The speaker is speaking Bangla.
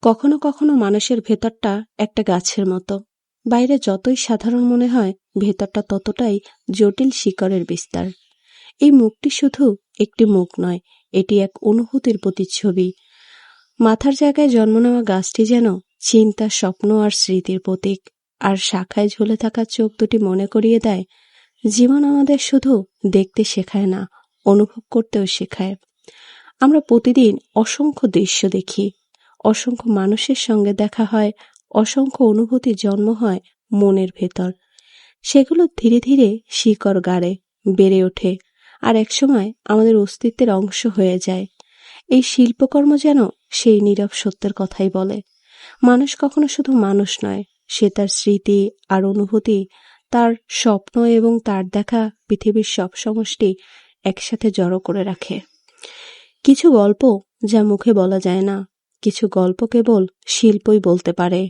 কখনো কখনো মানুষের ভেতরটা একটা গাছের মতো। বাইরে যতই সাধারণ মনে হয়, ভেতরটা ততটাই জটিল শিকড়ের বিস্তার। এই মুখটি শুধু একটি মুখ নয়, এটি এক অনুভূতির প্রতিচ্ছবি। মাথার জায়গায় জন্ম নেওয়া গাছটি যেন চিন্তা, স্বপ্ন আর স্মৃতির প্রতীক। আর শাখায় ঝুলে থাকা চোখ দুটি মনে করিয়ে দেয়, জীবন আমাদের শুধু দেখতে শেখায় না, অনুভব করতেও শেখায়। আমরা প্রতিদিন অসংখ্য দৃশ্য দেখি, অসংখ্য মানুষের সঙ্গে দেখা হয়, অসংখ্য অনুভূতি জন্ম হয় মনের ভেতর। সেগুলো ধীরে ধীরে শিকড় গাড়ে, বেড়ে ওঠে, আর একসময় আমাদের অস্তিত্বের অংশ হয়ে যায়। এই শিল্পকর্ম যেন সেই নীরব সত্যের কথাই বলে, মানুষ কখনো শুধু মানুষ নয়, সে তার স্মৃতি আর অনুভূতি, তার স্বপ্ন এবং তার দেখা পৃথিবীর সব সমষ্টি একসাথে জড়ো করে রাখে। কিছু গল্প যা মুখে বলা যায় না, কিছু গল্প কেবল শিল্পই বলতে পারে।